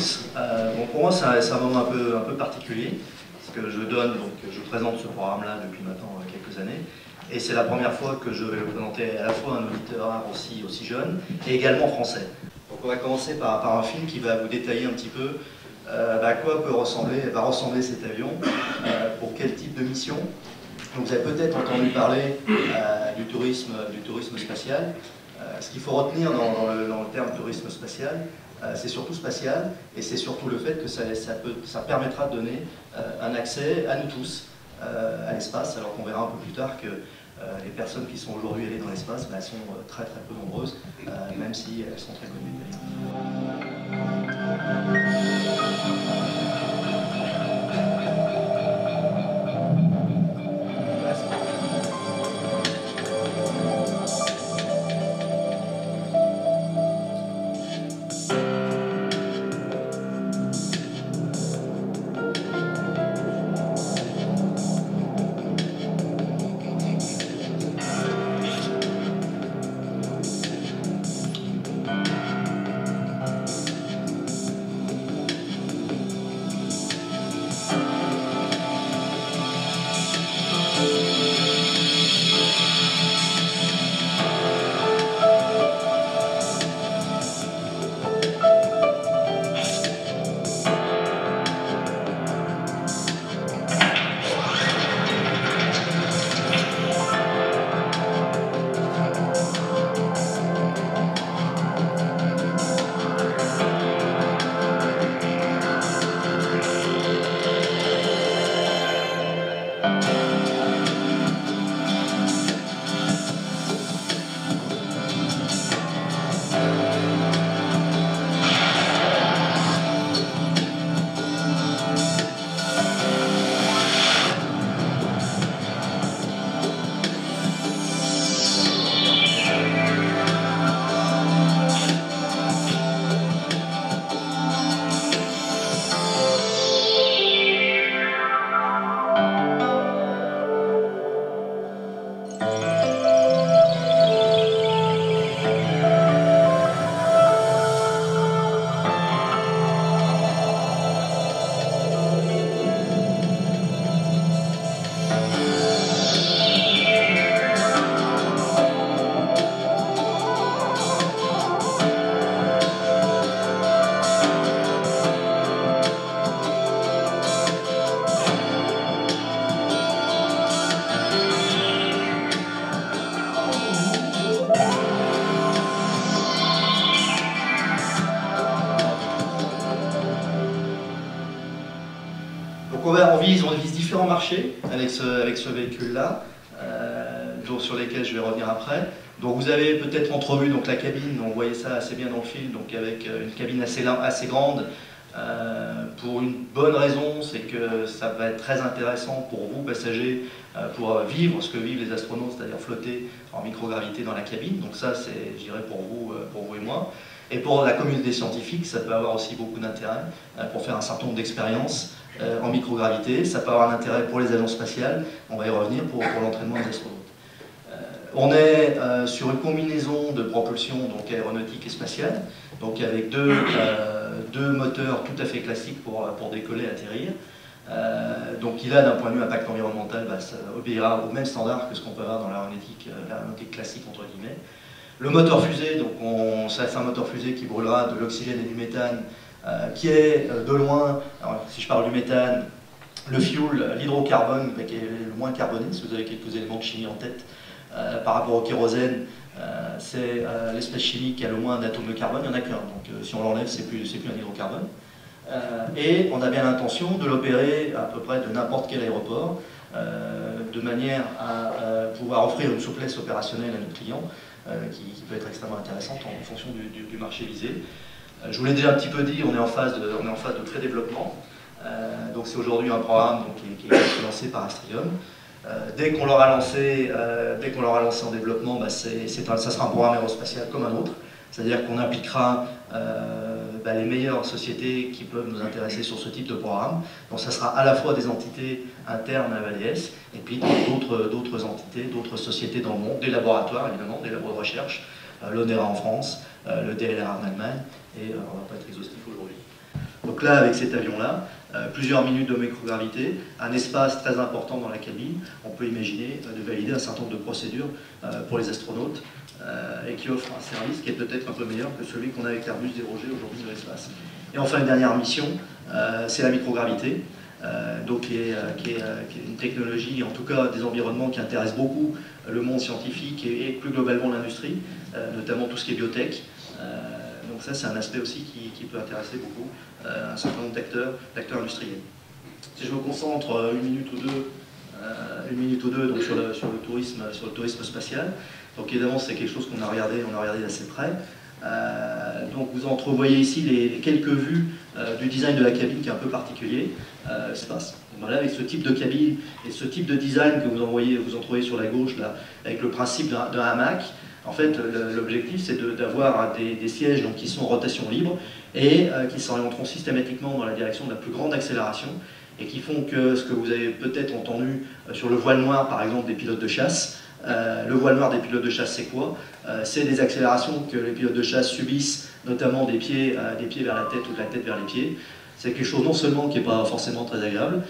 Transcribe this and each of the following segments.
tous. Bon, pour moi, c'est un moment un peu particulier, parce que je présente ce programme-là depuis maintenant quelques années, et c'est la première fois que je vais le présenter à la fois à un auditoire aussi jeune, et également français. Donc on va commencer par un film qui va vous détailler un petit peu à quoi va ressembler cet avion, pour quel type de mission. Donc vous avez peut-être entendu parler du tourisme spatial. Ce qu'il faut retenir dans le terme tourisme spatial, c'est surtout spatial, et c'est surtout le fait que ça permettra de donner un accès à nous tous à l'espace, alors qu'on verra un peu plus tard que les personnes qui sont aujourd'hui allées dans l'espace, elles sont très peu nombreuses, même si elles sont très connues d'ailleurs. On vise différents marchés avec ce véhicule-là, sur lesquels je vais revenir après. Donc vous avez peut-être entrevu donc, la cabine, on voyait ça assez bien dans le film, donc avec une cabine assez grande, pour une bonne raison, c'est que ça va être très intéressant pour vous, passagers, pour vivre ce que vivent les astronautes, c'est-à-dire flotter en microgravité dans la cabine. Donc ça, c'est, je dirais, pour vous et moi. Et pour la communauté scientifique, ça peut avoir aussi beaucoup d'intérêt pour faire un certain nombre d'expériences en microgravité. Ça peut avoir un intérêt pour les agences spatiales, on va y revenir, pour l'entraînement des astronautes. On est sur une combinaison de propulsion donc aéronautique et spatiale, donc avec deux moteurs tout à fait classiques pour décoller et atterrir. Donc il a, d'un point de vue impact environnemental, ça obéira au même standard que ce qu'on peut avoir dans l'aéronautique classique, entre guillemets. Le moteur fusée, donc c'est un moteur fusée qui brûlera de l'oxygène et du méthane, qui est de loin, alors, si je parle du méthane, le fuel, l'hydrocarbone qui est le moins carboné, si vous avez quelques éléments de chimie en tête, par rapport au kérosène, c'est l'espèce chimique qui a le moins d'atomes de carbone, il n'y en a qu'un, donc si on l'enlève, c'est plus un hydrocarbone. Et on a bien l'intention de l'opérer à peu près de n'importe quel aéroport, de manière à pouvoir offrir une souplesse opérationnelle à nos clients, qui peut être extrêmement intéressante en fonction du marché visé. Je vous l'ai déjà un petit peu dit, on est en phase de pré-développement. Donc c'est aujourd'hui un programme donc, qui est financé par Astrium. Dès qu'on l'aura lancé en développement, ça sera un programme aérospatial comme un autre. C'est-à-dire qu'on impliquera les meilleures sociétés qui peuvent nous intéresser sur ce type de programme. Donc ça sera à la fois des entités internes à Valiès, et puis d'autres entités, d'autres sociétés dans le monde, des laboratoires évidemment, des labos de recherche, l'ONERA en France, le DLR en Allemagne, et on ne va pas être exhaustif aujourd'hui. Donc là, avec cet avion-là, plusieurs minutes de microgravité, un espace très important dans la cabine, on peut imaginer de valider un certain nombre de procédures pour les astronautes et qui offre un service qui est peut-être un peu meilleur que celui qu'on a avec l'Airbus dérogé aujourd'hui de l'espace. Et enfin, une dernière mission, c'est la microgravité, donc qui est une technologie, en tout cas des environnements qui intéressent beaucoup le monde scientifique et plus globalement l'industrie, notamment tout ce qui est biotech. Donc ça, c'est un aspect aussi qui peut intéresser beaucoup un certain nombre d'acteurs industriels. Si je me concentre une minute ou deux donc sur le tourisme spatial, donc évidemment c'est quelque chose qu'on a regardé d'assez près. Donc vous entrevoyez ici les quelques vues du design de la cabine qui est un peu particulier. Voilà, avec ce type de cabine et ce type de design que vous entrevoyez sur la gauche là, avec le principe d'un hamac. En fait, l'objectif, c'est d'avoir des sièges donc, qui sont en rotation libre et qui s'orienteront systématiquement dans la direction de la plus grande accélération et qui font que ce que vous avez peut-être entendu sur le voile noir, par exemple, des pilotes de chasse. Le voile noir des pilotes de chasse, c'est quoi? C'est des accélérations que les pilotes de chasse subissent, notamment des pieds vers la tête ou de la tête vers les pieds. C'est quelque chose non seulement qui n'est pas forcément très agréable,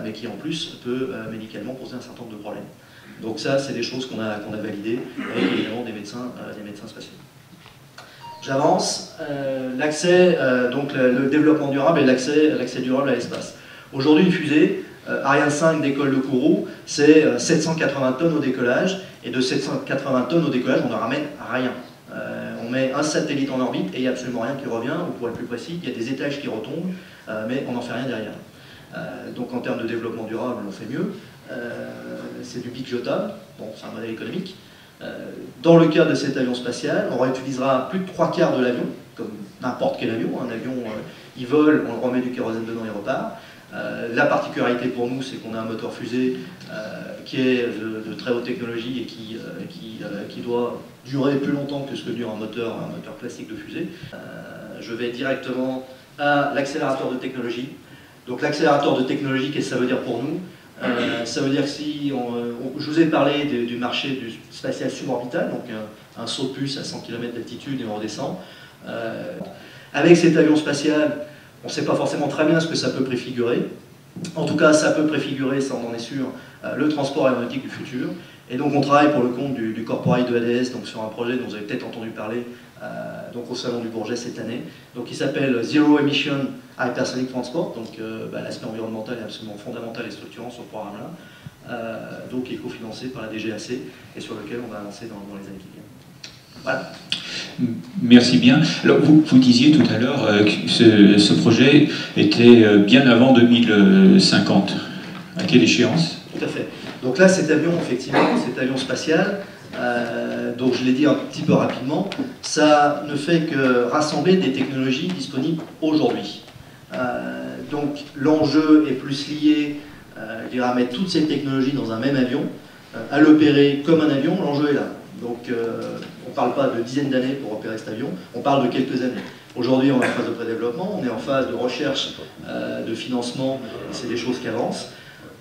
mais qui en plus peut médicalement poser un certain nombre de problèmes. Donc ça, c'est des choses qu'on a validées avec évidemment des médecins spatiaux. J'avance. L'accès, donc le développement durable et l'accès durable à l'espace. Aujourd'hui, une fusée, Ariane 5 décolle de Kourou, c'est 780 tonnes au décollage, et de 780 tonnes au décollage, on ne ramène rien. On met un satellite en orbite et il n'y a absolument rien qui revient, ou pour être plus précis, il y a des étages qui retombent, mais on n'en fait rien derrière. Donc en termes de développement durable, on fait mieux. C'est du pic jetable, bon, c'est un modèle économique. Dans le cas de cet avion spatial, on réutilisera plus de 3/4 de l'avion, comme n'importe quel avion. Un avion, il vole, on remet du kérosène dedans, il repart. La particularité pour nous, c'est qu'on a un moteur fusée qui est de très haute technologie et qui doit durer plus longtemps que ce que dure un moteur classique de fusée. Je vais directement à l'accélérateur de technologie. Donc l'accélérateur de technologie, qu'est-ce que ça veut dire pour nous? Ça veut dire que si je vous ai parlé du marché du spatial suborbital, donc un saut de puce à 100 km d'altitude et on redescend. Avec cet avion spatial, on ne sait pas forcément très bien ce que ça peut préfigurer. En tout cas, ça peut préfigurer, ça on en est sûr, le transport aéronautique du futur. Et donc on travaille pour le compte du corporate de ADS, donc sur un projet dont vous avez peut-être entendu parler donc au Salon du Bourget cette année, donc qui s'appelle Zero Emission Hypersonic Transport. Donc l'aspect environnemental est absolument fondamental et structurant sur ce programme-là, donc qui est cofinancé par la DGAC et sur lequel on va avancer dans les années qui viennent. Voilà. Merci bien. Alors vous disiez tout à l'heure que ce projet était bien avant 2050. À quelle échéance? Tout à fait. Donc là, cet avion, effectivement, cet avion spatial, donc je l'ai dit un petit peu rapidement, ça ne fait que rassembler des technologies disponibles aujourd'hui. Donc l'enjeu est plus lié, je dirais, à mettre toutes ces technologies dans un même avion, à l'opérer comme un avion, l'enjeu est là. Donc on ne parle pas de dizaines d'années pour opérer cet avion, on parle de quelques années. Aujourd'hui, on est en phase de pré-développement, on est en phase de recherche, de financement, et c'est des choses qui avancent.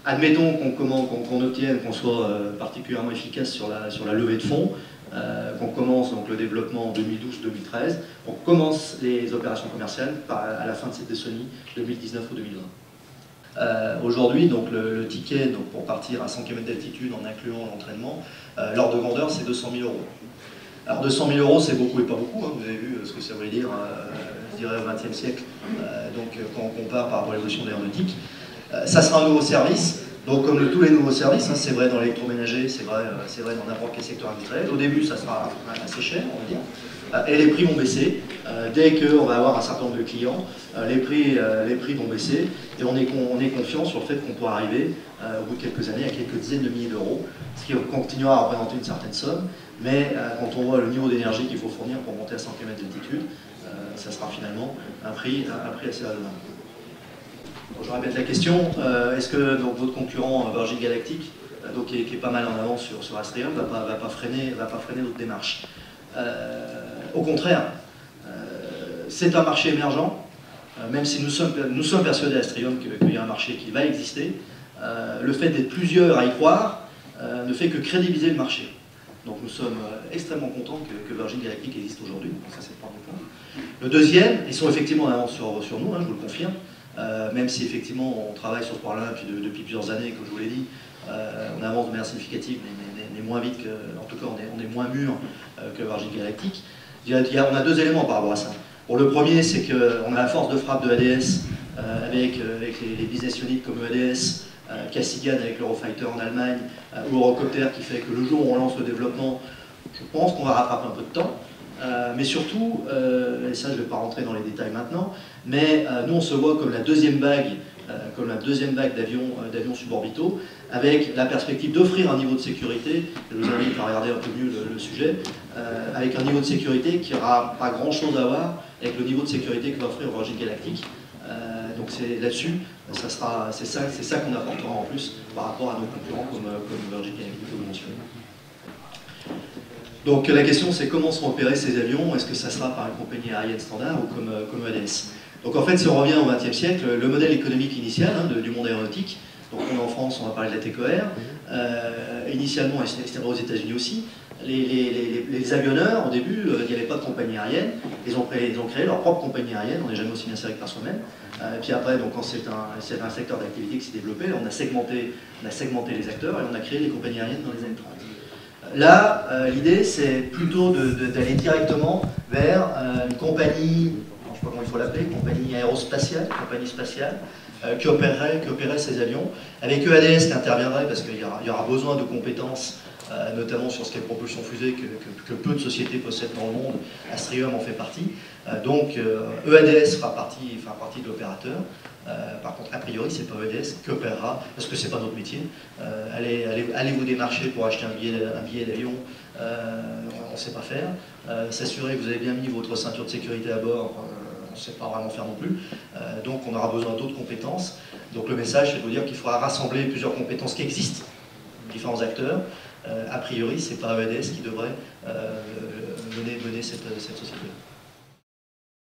Admettons qu'on obtienne, qu'on soit particulièrement efficace sur la levée de fonds, qu'on commence donc le développement en 2012-2013, on commence les opérations commerciales à la fin de cette décennie, 2019 ou 2020. Aujourd'hui, donc le ticket donc, pour partir à 100 km d'altitude en incluant l'entraînement, l'ordre de grandeur c'est 200 000 €. Alors 200 000 €, c'est beaucoup et pas beaucoup, hein, vous avez vu ce que ça voulait dire, je dirais au XXe siècle, donc quand on compare par rapport à l'évolution de l'aéronautique. Ça sera un nouveau service, donc comme tous les nouveaux services, hein, c'est vrai dans l'électroménager, c'est vrai dans n'importe quel secteur industriel. Au début, ça sera assez cher, on va dire, et les prix vont baisser. Dès qu'on va avoir un certain nombre de clients, les prix vont baisser, et on est confiant sur le fait qu'on pourra arriver, au bout de quelques années, à quelques dizaines de milliers d'euros, ce qui continuera à représenter une certaine somme, mais quand on voit le niveau d'énergie qu'il faut fournir pour monter à 100 km d'altitude, ça sera finalement un prix assez raisonnable. Je répète la question, est-ce que donc, votre concurrent Virgin Galactic, donc, qui est pas mal en avance sur Astrium, ne va pas freiner notre démarche? Au contraire, c'est un marché émergent, même si nous sommes persuadés à Astrium qu'il y a un marché qui va exister. Le fait d'être plusieurs à y croire ne fait que crédibiliser le marché. Donc nous sommes extrêmement contents que Virgin Galactic existe aujourd'hui. Donc ça, c'est le premier point. Le deuxième, ils sont effectivement en avance sur nous, hein, je vous le confirme. Même si effectivement on travaille sur ce point-là depuis plusieurs années, comme je vous l'ai dit, on avance de manière significative, mais moins vite, en tout cas on est moins mûr que Virgin Galactic. On a deux éléments par rapport à ça. Bon, le premier, c'est qu'on a la force de frappe de ADS avec les business units comme EADS, Cassigan avec l'Eurofighter en Allemagne, ou Eurocopter qui fait que le jour où on lance le développement, je pense qu'on va rattraper un peu de temps. Mais surtout, et ça je ne vais pas rentrer dans les détails maintenant, mais nous on se voit comme la deuxième vague d'avions suborbitaux, avec la perspective d'offrir un niveau de sécurité, je vous invite à regarder un peu mieux le sujet, avec un niveau de sécurité qui n'aura pas grand chose à voir avec le niveau de sécurité que va offrir Virgin Galactic. Donc c'est là-dessus, c'est ça qu'on apportera en plus par rapport à nos concurrents comme Virgin Galactic que vous mentionnez. Donc la question c'est comment seront opérés ces avions, est-ce que ça sera par une compagnie aérienne standard ou comme EADS? Donc en fait si on revient au XXe siècle, le modèle économique initial du monde aéronautique, donc on est en France, on va parler de la TCOR, initialement et c'était aux États-Unis aussi, les avionneurs au début il n'y avait pas de compagnie aérienne, ils ont créé leur propre compagnie aérienne, on n'est jamais aussi bien servi que par soi-même. Et puis après, donc, quand c'est un secteur d'activité qui s'est développé, on a segmenté les acteurs et on a créé les compagnies aériennes dans les années 30. Là, l'idée, c'est plutôt d'aller directement vers une compagnie, je ne sais pas comment il faut l'appeler, compagnie aérospatiale, compagnie spatiale, qui opérerait ces avions, avec EADS qui interviendrait parce qu'il y aura besoin de compétences, notamment sur ce qui est propulsion fusée, que peu de sociétés possèdent dans le monde. Astrium en fait partie. Donc EADS fera partie de l'opérateur. Par contre, a priori, c'est pas EADS qui opérera, parce que c'est pas notre métier. Allez vous démarcher pour acheter un billet d'avion, on ne sait pas faire. S'assurer que vous avez bien mis votre ceinture de sécurité à bord, on ne sait pas vraiment faire non plus. Donc on aura besoin d'autres compétences. Donc le message, c'est de vous dire qu'il faudra rassembler plusieurs compétences qui existent, différents acteurs. A priori, c'est pas EADS qui devrait mener cette société.